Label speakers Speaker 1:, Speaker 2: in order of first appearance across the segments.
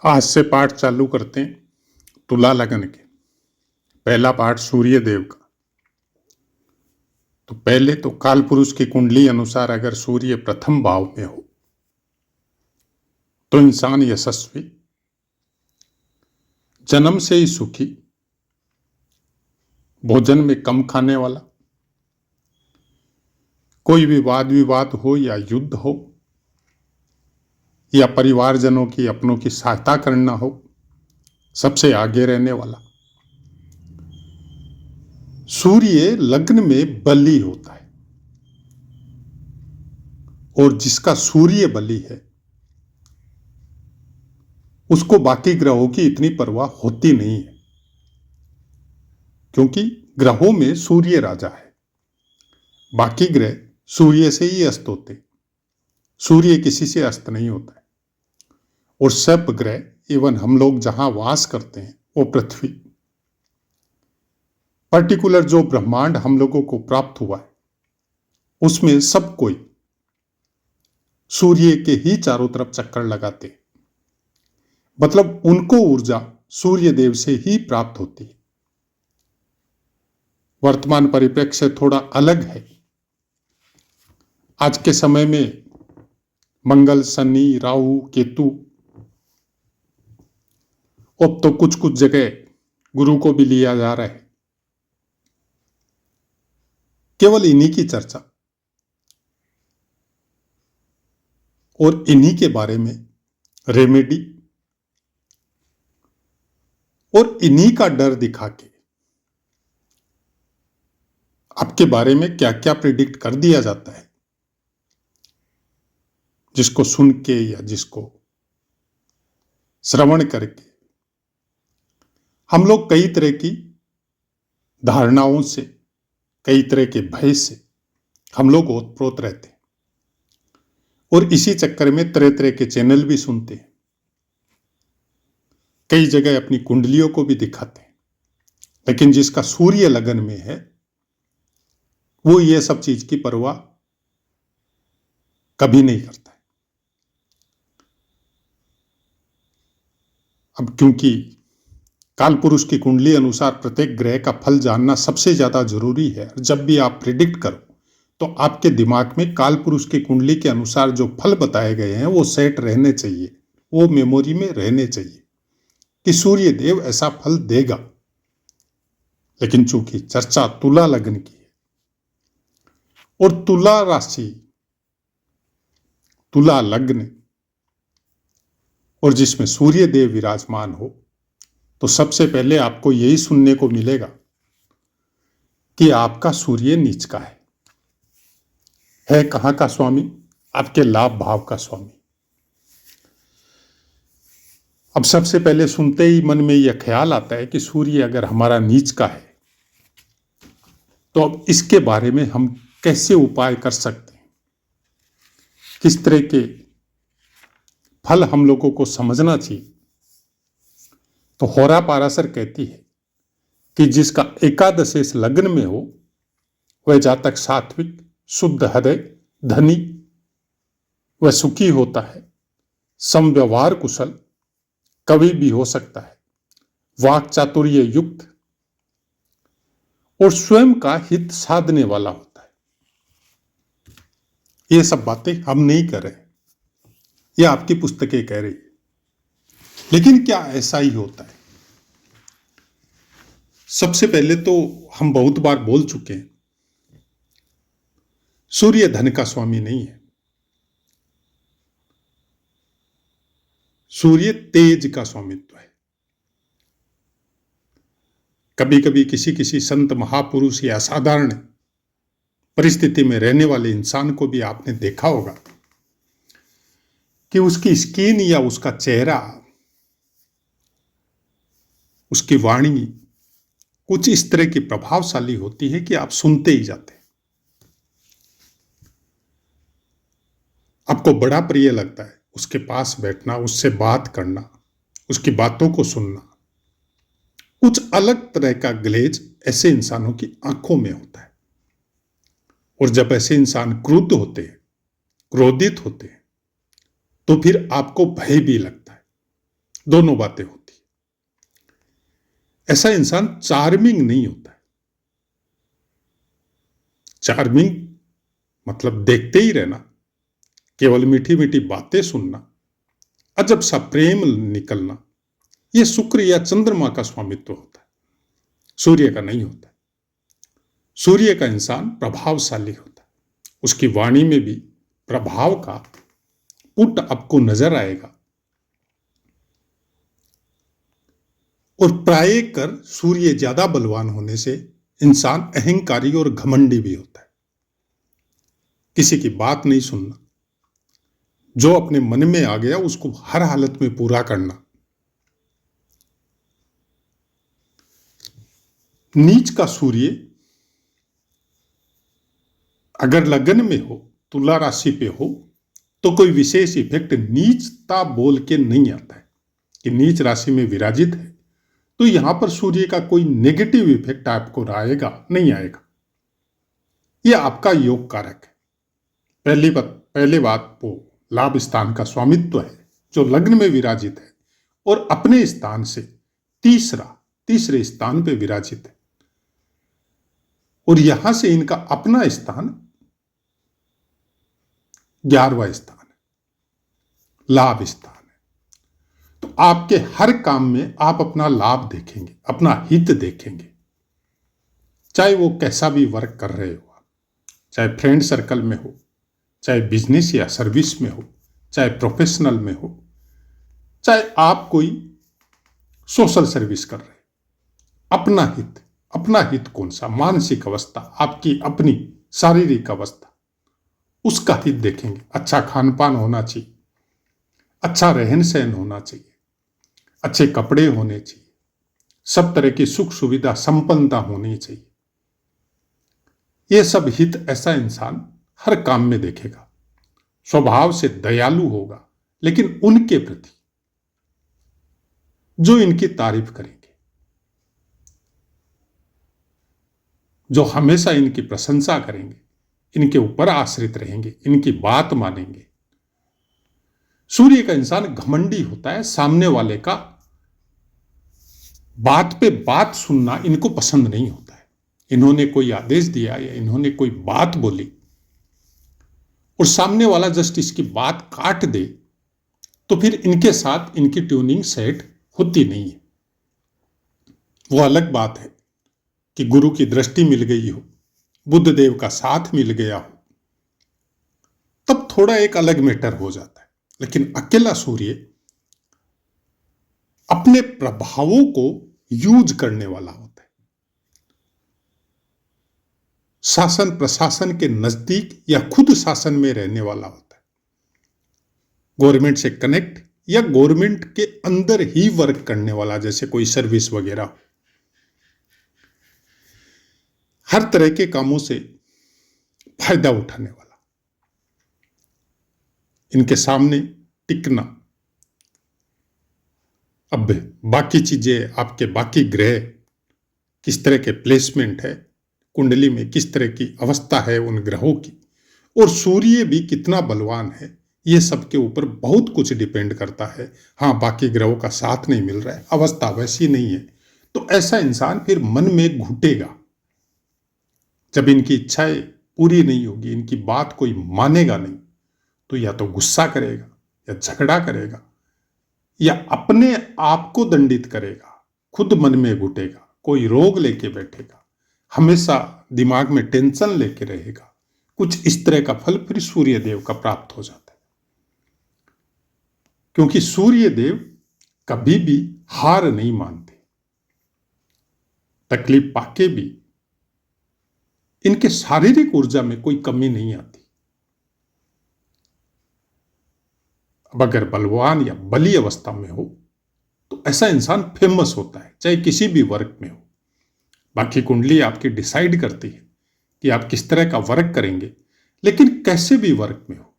Speaker 1: आज से पाठ चालू करते हैं तुला लगन के। पहला पाठ सूर्य देव का। तो पहले तो काल पुरुष की कुंडली अनुसार अगर सूर्य प्रथम भाव में हो तो इंसान यशस्वी, जन्म से ही सुखी, भोजन में कम खाने वाला, कोई भी वाद विवाद हो या युद्ध हो या परिवारजनों की अपनों की सहायता करना हो, सबसे आगे रहने वाला। सूर्य लग्न में बली होता है और जिसका सूर्य बली है उसको बाकी ग्रहों की इतनी परवाह होती नहीं है, क्योंकि ग्रहों में सूर्य राजा है। बाकी ग्रह सूर्य से ही अस्त होते, सूर्य किसी से अस्त नहीं होता है। और सब ग्रह इवन हम लोग जहां वास करते हैं वो पृथ्वी, पर्टिकुलर जो ब्रह्मांड हम लोगों को प्राप्त हुआ है उसमें सब कोई सूर्य के ही चारों तरफ चक्कर लगाते, मतलब उनको ऊर्जा सूर्य देव से ही प्राप्त होती है। वर्तमान परिप्रेक्ष्य थोड़ा अलग है। आज के समय में मंगल, शनि, राहु, केतु, अब तो कुछ कुछ जगह गुरु को भी लिया जा रहा है। केवल इन्हीं की चर्चा और इन्हीं के बारे में रेमेडी और इन्हीं का डर दिखा के आपके बारे में क्या क्या प्रिडिक्ट कर दिया जाता है, जिसको सुन के या जिसको श्रवण करके हम लोग कई तरह की धारणाओं से, कई तरह के भय से हम लोग ओतप्रोत रहते हैं और इसी चक्कर में तरह तरह के चैनल भी सुनते हैं। कई जगह अपनी कुंडलियों को भी दिखाते हैं, लेकिन जिसका सूर्य लगन में है वो ये सब चीज की परवाह कभी नहीं करता है। अब क्योंकि काल पुरुष की कुंडली अनुसार प्रत्येक ग्रह का फल जानना सबसे ज्यादा जरूरी है। जब भी आप प्रिडिक्ट करो तो आपके दिमाग में काल पुरुष की कुंडली के अनुसार जो फल बताए गए हैं वो सेट रहने चाहिए, वो मेमोरी में रहने चाहिए कि सूर्य देव ऐसा फल देगा। लेकिन चूंकि चर्चा तुला लगन की है और तुला राशि, तुला लग्न और जिसमें सूर्य देव विराजमान हो, तो सबसे पहले आपको यही सुनने को मिलेगा कि आपका सूर्य नीच का है कहां का स्वामी? आपके लाभ भाव का स्वामी। अब सबसे पहले सुनते ही मन में यह ख्याल आता है कि सूर्य अगर हमारा नीच का है तो अब इसके बारे में हम कैसे उपाय कर सकते हैं, किस तरह के फल हम लोगों को समझना चाहिए। तो होरा पाराशर कहती है कि जिसका एकादशेष लग्न में हो वह जातक सात्विक, शुद्ध हृदय, धनी वह सुखी होता है, समव्यवहार कुशल, कवि भी हो सकता है, वाक चातुर्य युक्त और स्वयं का हित साधने वाला होता है। ये सब बातें हम नहीं कर रहे, ये आपकी पुस्तकें कह रही है। लेकिन क्या ऐसा ही होता है? सबसे पहले तो हम बहुत बार बोल चुके हैं, सूर्य धन का स्वामी नहीं है, सूर्य तेज का स्वामित्व है। कभी कभी किसी किसी संत महापुरुष या असाधारण परिस्थिति में रहने वाले इंसान को भी आपने देखा होगा कि उसकी स्किन या उसका चेहरा, उसकी वाणी कुछ इस तरह की प्रभावशाली होती है कि आप सुनते ही जाते हैं। आपको बड़ा प्रिय लगता है उसके पास बैठना, उससे बात करना, उसकी बातों को सुनना। कुछ अलग तरह का ग्लेज ऐसे इंसानों की आंखों में होता है। और जब ऐसे इंसान क्रुद्ध होते हैं, क्रोधित होते हैं, तो फिर आपको भय भी लगता है, दोनों बातें होती है। ऐसा इंसान चार्मिंग नहीं होता है। चार्मिंग मतलब देखते ही रहना, केवल मीठी मीठी बातें सुनना, अजब सा प्रेम निकलना, यह शुक्र या चंद्रमा का स्वामित्व होता है, सूर्य का नहीं होता। सूर्य का इंसान प्रभावशाली होता है, उसकी वाणी में भी प्रभाव का पुट आपको नजर आएगा। और प्राय कर सूर्य ज्यादा बलवान होने से इंसान अहंकारी और घमंडी भी होता है। किसी की बात नहीं सुनना, जो अपने मन में आ गया उसको हर हालत में पूरा करना। नीच का सूर्य अगर लग्न में हो, तुला राशि पे हो, तो कोई विशेष इफेक्ट नीचता बोल के नहीं आता है कि नीच राशि में विराजित है तो यहां पर सूर्य का कोई नेगेटिव इफेक्ट आपको आएगा नहीं आएगा। यह आपका योग कारक है। पहली बात वो लाभ स्थान का स्वामित्व है जो लग्न में विराजित है और अपने स्थान से तीसरे स्थान पे विराजित है, और यहां से इनका अपना स्थान 11वां स्थान है, लाभ स्थान है। तो आपके हर काम में आप अपना लाभ देखेंगे, अपना हित देखेंगे, चाहे वो कैसा भी वर्क कर रहे हो आप, चाहे फ्रेंड सर्कल में हो, चाहे बिजनेस या सर्विस में हो, चाहे प्रोफेशनल में हो, चाहे आप कोई सोशल सर्विस कर रहे हैं। अपना हित कौन सा, मानसिक अवस्था, आपकी अपनी शारीरिक अवस्था, उसका हित देखेंगे। अच्छा खान पान होना चाहिए, अच्छा रहन सहन होना चाहिए, अच्छे कपड़े होने चाहिए, सब तरह की सुख सुविधा संपन्नता होनी चाहिए। यह सब हित ऐसा इंसान हर काम में देखेगा। स्वभाव से दयालु होगा, लेकिन उनके प्रति जो इनकी तारीफ करेंगे, जो हमेशा इनकी प्रशंसा करेंगे, इनके ऊपर आश्रित रहेंगे, इनकी बात मानेंगे। सूर्य का इंसान घमंडी होता है, सामने वाले का बात पे बात सुनना इनको पसंद नहीं होता है। इन्होंने कोई आदेश दिया या इन्होंने कोई बात बोली और सामने वाला जस्ट इसकी बात काट दे तो फिर इनके साथ इनकी ट्यूनिंग सेट होती नहीं है। वो अलग बात है कि गुरु की दृष्टि मिल गई हो, बुद्ध देव का साथ मिल गया हो, तब थोड़ा एक अलग मैटर हो जाता है। लेकिन अकेला सूर्य अपने प्रभावों को यूज करने वाला होता है। शासन प्रशासन के नजदीक या खुद शासन में रहने वाला होता है। गवर्नमेंट से कनेक्ट या गवर्नमेंट के अंदर ही वर्क करने वाला, जैसे कोई सर्विस वगैरह, हर तरह के कामों से फायदा उठाने वाला, इनके सामने टिकना। अब बाकी चीजें, आपके बाकी ग्रह किस तरह के प्लेसमेंट है, कुंडली में किस तरह की अवस्था है उन ग्रहों की, और सूर्य भी कितना बलवान है, ये सब के ऊपर बहुत कुछ डिपेंड करता है। हाँ, बाकी ग्रहों का साथ नहीं मिल रहा है, अवस्था वैसी नहीं है, तो ऐसा इंसान फिर मन में घुटेगा। जब इनकी इच्छाएं पूरी नहीं होगी, इनकी बात कोई मानेगा नहीं, तो या तो गुस्सा करेगा या झगड़ा करेगा या अपने आप को दंडित करेगा, खुद मन में घुटेगा, कोई रोग लेके बैठेगा, हमेशा दिमाग में टेंशन लेके रहेगा। कुछ इस तरह का फल फिर सूर्य देव का प्राप्त हो जाता है, क्योंकि सूर्य देव कभी भी हार नहीं मानते। तकलीफ पाके भी इनके शारीरिक ऊर्जा में कोई कमी नहीं आती। अब अगर बलवान या बली अवस्था में हो तो ऐसा इंसान फेमस होता है, चाहे किसी भी वर्क में हो। बाकी कुंडली आपकी डिसाइड करती है कि आप किस तरह का वर्क करेंगे, लेकिन कैसे भी वर्क में हो,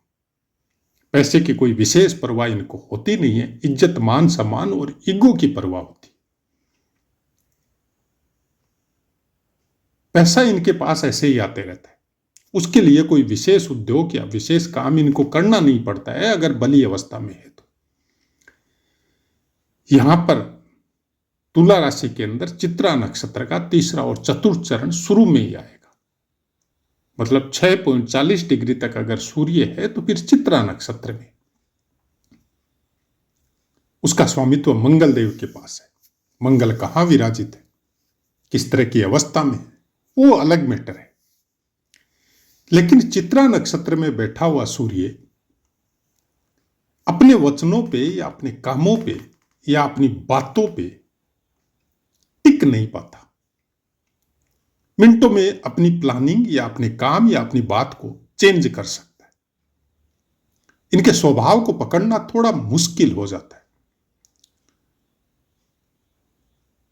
Speaker 1: पैसे की कोई विशेष परवाह इनको होती नहीं है। इज्जत मान सम्मान और ईगो की परवाह होती। पैसा इनके पास ऐसे ही आते रहता है, उसके लिए कोई विशेष उद्योग या विशेष काम इनको करना नहीं पड़ता है अगर बली अवस्था में है तो। यहां पर तुला राशि के अंदर चित्रा नक्षत्र का तीसरा और चतुर्थ चरण शुरू में ही आएगा। मतलब 6.40 डिग्री तक अगर सूर्य है तो फिर चित्रा नक्षत्र में उसका स्वामित्व मंगल देव के पास है। मंगल कहां विराजित है, किस तरह की अवस्था में है, वो अलग मैटर है। लेकिन चित्रा नक्षत्र में बैठा हुआ सूर्य अपने वचनों पे या अपने कामों पे या अपनी बातों पे टिक नहीं पाता। मिनटों में अपनी प्लानिंग या अपने काम या अपनी बात को चेंज कर सकता है। इनके स्वभाव को पकड़ना थोड़ा मुश्किल हो जाता है।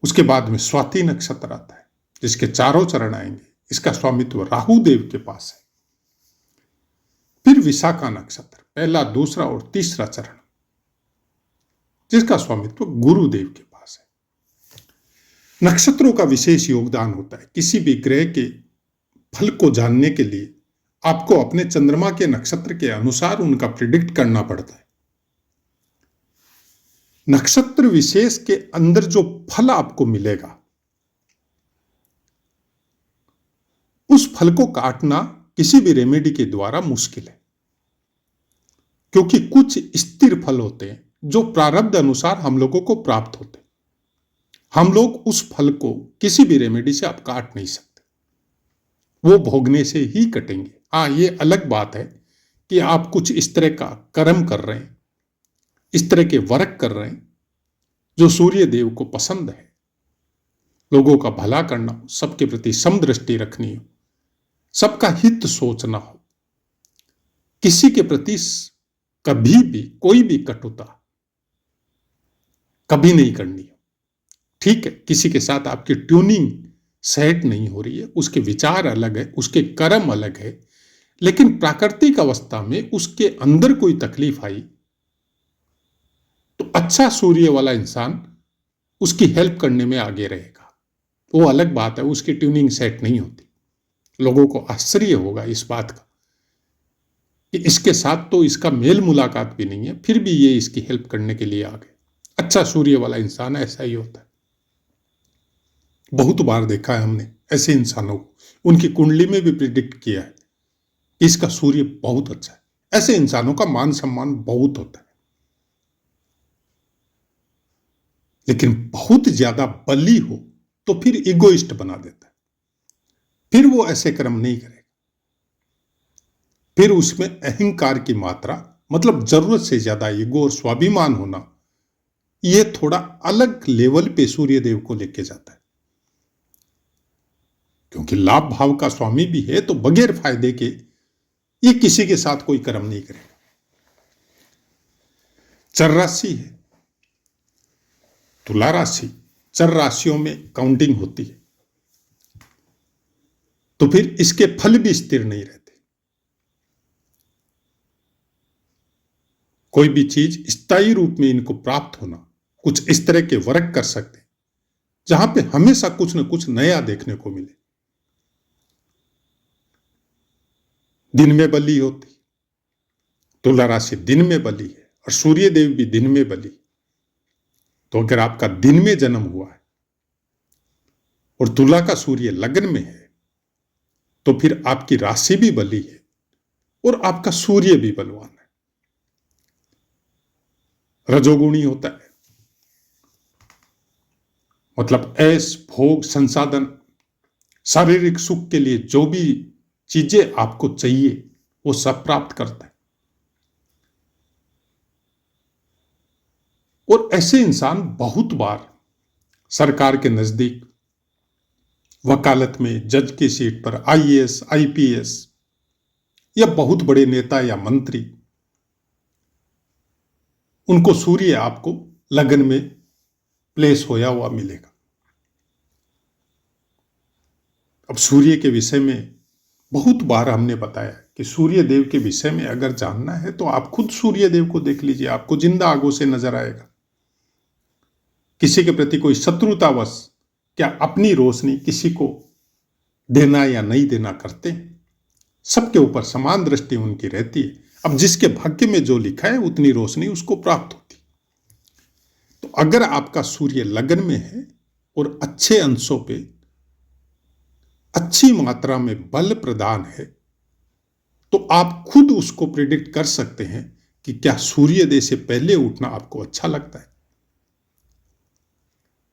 Speaker 1: उसके बाद में स्वाति नक्षत्र आता है, जिसके चारों चरण आएंगे। इसका स्वामित्व राहु देव के पास है। फिर विशाखा नक्षत्र, पहला, दूसरा और तीसरा चरण, जिसका स्वामित्व गुरुदेव के पास है। नक्षत्रों का विशेष योगदान होता है। किसी भी ग्रह के फल को जानने के लिए आपको अपने चंद्रमा के नक्षत्र के अनुसार उनका प्रिडिक्ट करना पड़ता है। नक्षत्र विशेष के अंदर जो फल आपको मिलेगा, उस फल को काटना किसी भी रेमेडी के द्वारा मुश्किल है, क्योंकि कुछ स्थिर फल होते हैं जो प्रारब्ध अनुसार हम लोगों को प्राप्त होते हैं। हम लोग उस फल को किसी भी रेमेडी से आप काट नहीं सकते, वो भोगने से ही कटेंगे। हाँ, ये अलग बात है कि आप कुछ इस तरह का कर्म कर रहे हैं, इस तरह के वर्क कर रहे हैं जो सूर्य देव को पसंद है। लोगों का भला करना हो, सबके प्रति समदृष्टि रखनी हो, सबका हित सोचना हो, किसी के प्रति कभी भी कोई भी कटुता कभी नहीं करनी हो। ठीक है, किसी के साथ आपकी ट्यूनिंग सेट नहीं हो रही है, उसके विचार अलग है, उसके कर्म अलग है, लेकिन प्राकृतिक अवस्था में उसके अंदर कोई तकलीफ आई तो अच्छा सूर्य वाला इंसान उसकी हेल्प करने में आगे रहेगा। वो अलग बात है, उसकी ट्यूनिंग सेट नहीं होती। लोगों को आश्चर्य होगा इस बात का कि इसके साथ तो इसका मेल मुलाकात भी नहीं है, फिर भी ये इसकी हेल्प करने के लिए आ गए। अच्छा सूर्य वाला इंसान ऐसा ही होता है। बहुत बार देखा है हमने ऐसे इंसानों को, उनकी कुंडली में भी प्रिडिक्ट किया है कि इसका सूर्य बहुत अच्छा है। ऐसे इंसानों का मान सम्मान बहुत होता है। लेकिन बहुत ज्यादा बली हो तो फिर इगोइस्ट बना देता है, फिर वो ऐसे कर्म नहीं करेगा। फिर उसमें अहंकार की मात्रा, मतलब जरूरत से ज्यादा ईगो और स्वाभिमान होना, ये थोड़ा अलग लेवल पे सूर्य देव को लेके जाता है। क्योंकि लाभ भाव का स्वामी भी है तो बगैर फायदे के ये किसी के साथ कोई कर्म नहीं करेगा। चर राशि है तुला राशि, चर राशियों में काउंटिंग होती है, तो फिर इसके फल भी स्थिर नहीं रहते। कोई भी चीज स्थायी रूप में इनको प्राप्त होना, कुछ इस तरह के वर्क कर सकते हैं जहां पे हमेशा कुछ न कुछ नया देखने को मिले। दिन में बली होती, तुला राशि दिन में बली है और सूर्य देव भी दिन में बली। तो अगर आपका दिन में जन्म हुआ है और तुला का सूर्य लग्न में है, तो फिर आपकी राशि भी बली है और आपका सूर्य भी बलवान है। रजोगुणी होता है, मतलब ऐश, भोग, संसाधन, शारीरिक सुख के लिए जो भी चीजें आपको चाहिए वो सब प्राप्त करता है। और ऐसे इंसान बहुत बार सरकार के नजदीक वकालत में, जज की सीट पर, आईएएस, आईपीएस या बहुत बड़े नेता या मंत्री, उनको सूर्य आपको लगन में प्लेस होया हुआ मिलेगा। अब सूर्य के विषय में बहुत बार हमने बताया कि सूर्य देव के विषय में अगर जानना है तो आप खुद सूर्य देव को देख लीजिए, आपको जिंदा आगों से नजर आएगा। किसी के प्रति कोई शत्रुतावश क्या अपनी रोशनी किसी को देना या नहीं देना करते हैं, सबके ऊपर समान दृष्टि उनकी रहती है। अब जिसके भाग्य में जो लिखा है उतनी रोशनी उसको प्राप्त होती। तो अगर आपका सूर्य लग्न में है और अच्छे अंशों पे अच्छी मात्रा में बल प्रदान है, तो आप खुद उसको प्रिडिक्ट कर सकते हैं कि क्या सूर्योदय से पहले उठना आपको अच्छा लगता है,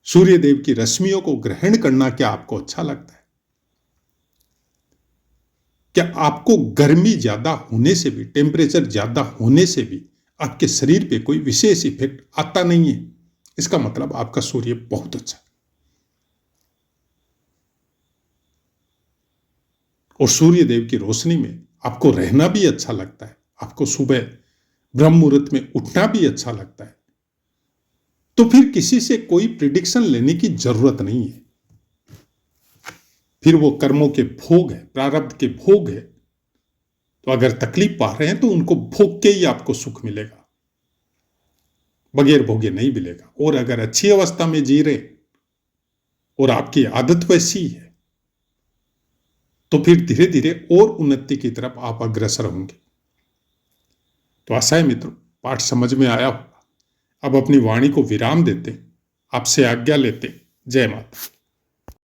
Speaker 1: सूर्यदेव की रश्मियों को ग्रहण करना क्या आपको अच्छा लगता है, क्या आपको गर्मी ज्यादा होने से भी, टेम्परेचर ज्यादा होने से भी आपके शरीर पे कोई विशेष इफेक्ट आता नहीं है, इसका मतलब आपका सूर्य बहुत अच्छा है। और सूर्यदेव की रोशनी में आपको रहना भी अच्छा लगता है, आपको सुबह ब्रह्म मुहूर्त में उठना भी अच्छा लगता है, तो फिर किसी से कोई प्रिडिक्शन लेने की जरूरत नहीं है। फिर वो कर्मों के भोग है, प्रारब्ध के भोग है, तो अगर तकलीफ पा रहे हैं तो उनको भोग के ही आपको सुख मिलेगा, बगैर भोगे नहीं मिलेगा। और अगर अच्छी अवस्था में जी रहे और आपकी आदत वैसी है, तो फिर धीरे धीरे और उन्नति की तरफ आप अग्रसर होंगे। तो आशा है मित्रों, पाठ समझ में आया होगा। अब अपनी वाणी को विराम देते, आपसे आज्ञा लेते। जय माता।